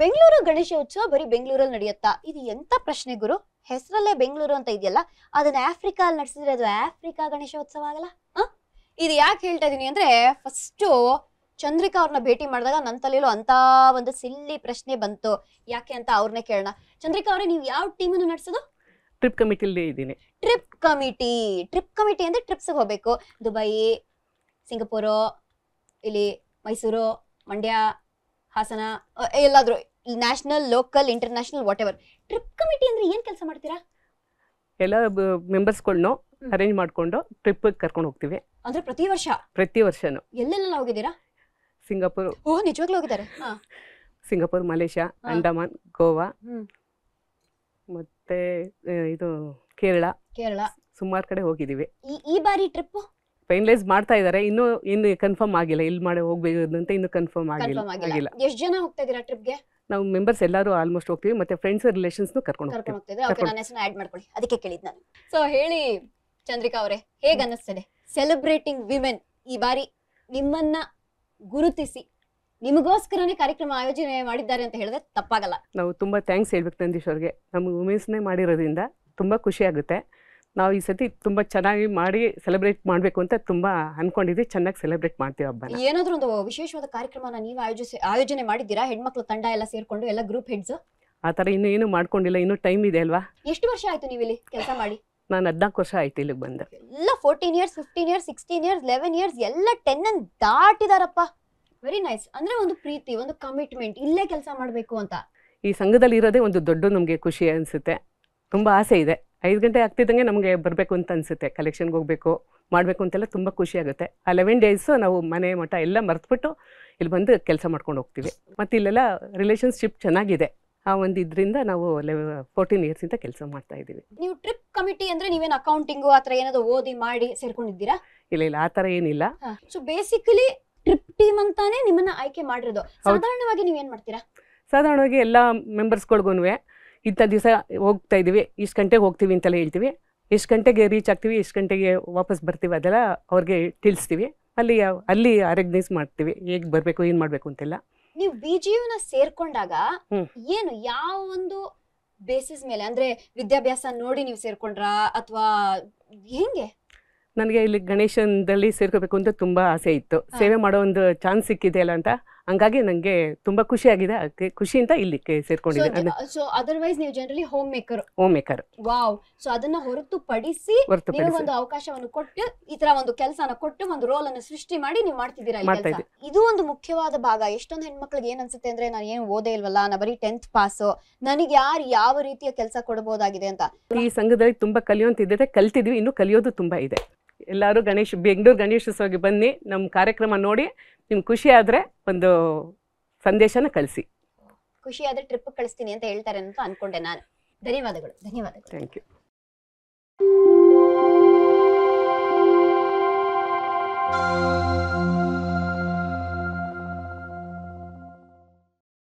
ಬೆಂಗಳೂರು ಗಣೇಶೋತ್ಸವ ಬರೀ ಬೆಂಗಳೂರಲ್ಲಿ ನಡೆಯುತ್ತಾ? ಇದು ಎಂತ ಪ್ರಶ್ನೆ ಗುರು? ಹೆಸರಲ್ಲೇ ಬೆಂಗಳೂರು ಅಂತ ಇದೆಯಲ್ಲ, ಅದನ್ನ ಆಫ್ರಿಕಾ ಅಲ್ಲಿ ನಡೆಸಿದ್ರೆ ಅದು ಆಫ್ರಿಕಾ ಗಣೇಶೋತ್ಸವ ಆಗಲ್ಲ? ಇದು ಯಾಕೆ ಹೇಳ್ತಾ ಇದೀನಿ ಅಂದ್ರೆ, ಫಸ್ಟ್ ಚಂದ್ರಿಕಾ ಅವ್ರನ್ನ ಭೇಟಿ ಮಾಡಿದಾಗ ನನ್ನ ತಲೆಯಲ್ಲೂ ಅಂತ ಒಂದು ಸಿಲ್ಲಿ ಪ್ರಶ್ನೆ ಬಂತು. ಯಾಕೆ ಅಂತ ಅವ್ರನ್ನೇ ಕೇಳೋಣ. ಚಂದ್ರಿಕಾ ಅವರೇ, ನೀವು ಯಾವ ಟೀಮ್ ಅನ್ನು ನಡೆಸೋದು? ಟ್ರಿಪ್ ಕಮಿಟಿಲಿ ಇದ್ದೀನಿ. ಟ್ರಿಪ್ ಕಮಿಟಿ ಅಂದ್ರೆ ಟ್ರಿಪ್ಸ್ ಹೋಗ್ಬೇಕು. ದುಬೈ, ಸಿಂಗಪೂರು, ಇಲ್ಲಿ ಮೈಸೂರು, ಮಂಡ್ಯ, ಹಾಸನ, ಎಲ್ಲಾದ್ರೂ national, local, international, what ever. Trip committee ಅಂದ್ರೆ ಏನ್ ಕೆಲಸ ಮಾಡ್ತೀರಾ? ಎಲ್ಲ ಮೆಂಬರ್ಸ್ಗಳನ್ನ ಅರೇಂಜ್ ಮಾಡ್ಕೊಂಡು ಟ್ರಿಪ್ ಕರ್ಕೊಂಡು ಹೋಗ್ತೀವಿ. ಅಂದ್ರೆ ಪ್ರತಿ ವರ್ಷನೂ ಎಲ್ಲೆಲ್ಲ ಹೋಗಿದ್ದೀರಾ? ಸಿಂಗಾಪುರ್. ಓ, ನಿಜವಾಗ್ಲೂ ಹೋಗಿದ್ದಾರೆ? ಸಿಂಗಾಪುರ್, ಮಲೇಷ್ಯಾ, ಅಂಡಮಾನ್, ಗೋವಾ, ಮತ್ತೆ ಇದು ಕೇರಳ ಸುಮಾರು ಕಡೆ ಹೋಗಿದ್ದೀವಿ. ಈ ಬಾರಿ ಟ್ರಿಪ್ ಫೈನಲೈಸ್ ಮಾಡ್ತಾ ಇದ್ದಾರೆ. ಇನ್ನು ಕನ್ಫರ್ಮ್ ಆಗಿಲ್ಲ, ಇಲ್ಲಿ ಮಾಡಿ ಹೋಗ್ಬೇಕು ಅಂತ ಇನ್ನು ಕನ್ಫರ್ಮ್ ಆಗಿಲ್ಲ. ಎಷ್ಟು ಜನ ಹೋಗ್ತಾ ಇದೀರಾ ಟ್ರಿಪ್ಗೆ? ನಾವು ಮೆಂಬರ್ಸ್ ಎಲ್ಲರೂ ಆಲ್ಮೋಸ್ಟ್ ಹೋಗ್ತೀವಿ, ಮತ್ತೆ ಫ್ರೆಂಡ್ಸ್ ರಿಲೇಷನ್ಸ್ ಕರ್ಕೊಂಡು ಹೋಗ್ತೀವಿ. ನನ್ನ ಹೆಸರನ್ನ ಆಡ್ ಮಾಡ್ಕೊಳ್ಳಿ, ಅದಕ್ಕೆ ಕೇಳಿದ್ ನಾನು. ಸೊ ಹೇಳಿ ಚಂದ್ರಿಕಾ ಅವರೇ, ಹೇಗ್ ಅನ್ನಿಸ್ತದೆ ಸೆಲೆಬ್ರೇಟಿಂಗ್ ವಿಮೆನ್ ಈ ಬಾರಿ ನಿಮ್ಮನ್ನ ಗುರುತಿಸಿ ನಿಮಗೋಸ್ಕರನೇ ಕಾರ್ಯಕ್ರಮ ಆಯೋಜನೆ ಮಾಡಿದ್ದಾರೆ ಅಂತ ಹೇಳಿದ್ರೆ ತಪ್ಪಾಗಲ್ಲ? ನಾವು ತುಂಬಾ ಥ್ಯಾಂಕ್ಸ್ ಹೇಳ್ಬೇಕು ನಂದೀಶ್ ಅವ್ರಿಗೆ. ನಮ್ಗೆ ವುಮೆನ್ಸ್ನೇ ಮಾಡಿರೋದ್ರಿಂದ ತುಂಬಾ ಖುಷಿ ಆಗುತ್ತೆ. ನಾವು ಈ ಸತಿ ತುಂಬಾ ಚೆನ್ನಾಗಿ ಮಾಡಿ ಸೆಲೆಬ್ರೇಟ್ ಮಾಡಬೇಕು ಅಂತ ತುಂಬಾ ಅನ್ಕೊಂಡಿದ್ವಿ. ಚೆನ್ನಾಗಿ ಸೆಲೆಬ್ರೇಟ್ ಮಾಡ್ತೀವಿ ಹಬ್ಬನ. ಏನಾದ್ರೂ ಒಂದು ವಿಶೇಷವಾದ ಕಾರ್ಯಕ್ರಮನ ನೀವು ಆಯೋಜನೆ ಮಾಡಿದ್ದೀರಾ? ಹೆಣ್ಮಕ್ಳು ತಂಡ ಎಲ್ಲ ಸೇರ್ಕೊಂಡು, ಎಲ್ಲ ಗ್ರೂಪ್ ಹೆಡ್ಸ್? ಆ ಥರ ಏನು ಮಾಡ್ಕೊಂಡಿಲ್ಲ, ಇನ್ನೂ ಟೈಮ್ ಇದೆ ಅಲ್ವಾ. ಎಷ್ಟು ವರ್ಷ ಆಯ್ತು ನೀವು ಇಲ್ಲಿ ಕೆಲಸ ಮಾಡಿ? ನಾನು 14 ವರ್ಷ ಆಯ್ತು ಇಲ್ಲಿಗೆ ಬಂದೆ. ಎಲ್ಲ 14 ಇಯರ್ಸ್, 15 ಇಯರ್ಸ್, 16 ಇಯರ್ಸ್, 11 ಇಯರ್ಸ್, ಎಲ್ಲ 10 ಅನ್ನು ದಾಟಿದಾರಪ್ಪ. Very nice. ಅಂದ್ರೆ ಒಂದು ಪ್ರೀತಿ, ಒಂದು ಕಮಿಟ್ಮೆಂಟ್, ಇಲ್ಲೇ ಕೆಲಸ ಮಾಡಬೇಕು ಅಂತ. ಈ ಸಂಘದಲ್ಲಿ ಇರೋದೇ ಒಂದು ದೊಡ್ಡ ನಮಗೆ ಖುಷಿ ಅನಿಸುತ್ತೆ. ತುಂಬ ಆಸೆ ಇದೆ. 5 ಗಂಟೆ ಆಗ್ತಿದ್ದಂಗೆ ನಮಗೆ ಬರಬೇಕು ಅಂತ ಅನಿಸುತ್ತೆ. ಕಲೆಕ್ಷನ್ಗೆ ಹೋಗಬೇಕು, ಮಾಡಬೇಕು ಅಂತೆಲ್ಲ ತುಂಬ ಖುಷಿ ಆಗುತ್ತೆ. ಆ 11 ಡೇಸು ನಾವು ಮನೆ ಮಠ ಎಲ್ಲ ಮರೆತುಬಿಟ್ಟು ಇಲ್ಲಿ ಬಂದು ಕೆಲಸ ಮಾಡ್ಕೊಂಡು ಹೋಗ್ತೀವಿ. ಮತ್ತು ಇಲ್ಲೆಲ್ಲ ರಿಲೇಷನ್ಶಿಪ್ ಚೆನ್ನಾಗಿದೆ. ಆ ಒಂದು ಇದರಿಂದ ನಾವು 14 ಇಯರ್ಸಿಂದ ಕೆಲಸ ಮಾಡ್ತಾ ಇದ್ದೀವಿ. ನೀವು ಟ್ರಿಪ್ ಕಮಿಟಿ ಅಂದ್ರೆ ನೀವೇನು ಅಕೌಂಟಿಂಗು ಆ ಥರ ಏನಾದ್ರು ಓದಿ ಮಾಡಿ ಸೇರ್ಕೊಂಡಿದ್ದೀರಾ? ಇಲ್ಲ, ಆ ಥರ ಏನಿಲ್ಲ. ಸೊ ಬೇಸಿಕಲಿ ಟ್ರಿಪ್ ಟೀಮ್ ಅಂತಾನೆ ನಿಮ್ಮನ್ನ ಆಯ್ಕೆ ಮಾಡಿರೋದು. ಸಾಧಾರಣವಾಗಿ ನೀವೇನ್ ಮಾಡ್ತೀರಾ? ಸಾಧಾರಣವಾಗಿ ಎಲ್ಲ ಮೆಂಬರ್ಸ್ಗಳಿಗೂ ಇಂಥ ದಿವಸ ಹೋಗ್ತಾ ಇದ್ದೀವಿ, ಇಷ್ಟು ಗಂಟೆಗೆ ಹೋಗ್ತೀವಿ ಅಂತೆಲ್ಲ ಹೇಳ್ತೀವಿ. ಎಷ್ಟು ಗಂಟೆಗೆ ರೀಚ್ ಆಗ್ತೀವಿ, ಎಷ್ಟು ಗಂಟೆಗೆ ವಾಪಸ್ ಬರ್ತೀವಿ, ಅದೆಲ್ಲ ಅವ್ರಿಗೆ ತಿಳಿಸ್ತೀವಿ. ಅಲ್ಲಿ ಆರ್ಗನೈಸ್ ಮಾಡ್ತೀವಿ, ಹೇಗೆ ಬರಬೇಕು, ಏನು ಮಾಡಬೇಕು ಅಂತೆಲ್ಲ. ನೀವು BGUನ ಸೇರ್ಕೊಂಡಾಗ ಏನು, ಯಾವ ಒಂದು ಬೇಸಿಸ್ ಮೇಲೆ, ಅಂದ್ರೆ ವಿದ್ಯಾಭ್ಯಾಸ ನೋಡಿ ನೀವು ಸೇರ್ಕೊಂಡ್ರಾ ಅಥವಾ ಹೆಂಗೆ? ನನಗೆ ಇಲ್ಲಿ ಗಣೇಶನದಲ್ಲಿ ಸೇರ್ಕೋಬೇಕು ಅಂತ ತುಂಬ ಆಸೆ ಇತ್ತು. ಸೇವೆ ಮಾಡೋ ಒಂದು ಚಾನ್ಸ್ ಸಿಕ್ಕಿದೆ ಅಲ್ಲ ಅಂತ, ಹಂಗಾಗಿ ನನಗೆ ತುಂಬಾ ಖುಷಿ ಆಗಿದೆ. ಖುಷಿಯಿಂದ ಇಲ್ಲಿ ಸೇರ್ಕೊಂಡಿದ್ದೆ. ಸೊ ಅದರ್ವೈಸ್ ನೀವು generally home maker. Wow. So ಅದನ್ನ ಹೊರತುಪಡಿಸಿ ಒಂದು ಅವಕಾಶವನ್ನು ಕೊಟ್ಟು, ಈ ತರ ಒಂದು ಕೆಲಸನ ಕೊಟ್ಟು, ಒಂದು ರೋಲ್ ಅನ್ನು ಸೃಷ್ಟಿ ಮಾಡಿ ನೀವು ಮಾಡ್ತಿದ್ದೀರಾ. ಇದು ಒಂದು ಮುಖ್ಯವಾದ ಭಾಗ. ಎಷ್ಟೊಂದು ಹೆಣ್ಮಕ್ಳಿಗೆ ಏನ್ ಅನ್ಸುತ್ತೆ ಅಂದ್ರೆ, ನಾನು ಏನು ಓದೇ ಇಲ್ವಲ್ಲ, ನಾ ಬರೀ 10th ಪಾಸ್, ನನಗೆ ಯಾವ ರೀತಿಯ ಕೆಲಸ ಕೊಡಬಹುದಾಗಿದೆ ಅಂತ. ಈ ಸಂಘದಲ್ಲಿ ತುಂಬಾ ಕಲಿಯುವಂತಿದೆ, ಕಲ್ತಿದ್ವಿ, ಇನ್ನು ಕಲಿಯೋದು ತುಂಬಾ ಇದೆ. ಎಲ್ಲರೂ ಬೆಂಗಳೂರು ಗಣೇಶೋತ್ಸವಕ್ಕೆ ಬನ್ನಿ, ನಮ್ಮ ಕಾರ್ಯಕ್ರಮ ನೋಡಿ, ನಿಮ್ಗೆ ಖುಷಿ ಆದರೆ ಒಂದು ಸಂದೇಶನ ಕಳಿಸಿ. ಖುಷಿ ಆದರೆ ಟ್ರಿಪ್ ಕಳಿಸ್ತೀನಿ ಅಂತ ಹೇಳ್ತಾರೆ ಅಂತ ಅನ್ಕೊಂಡೆ ನಾನು. ಧನ್ಯವಾದಗಳು. Thank you.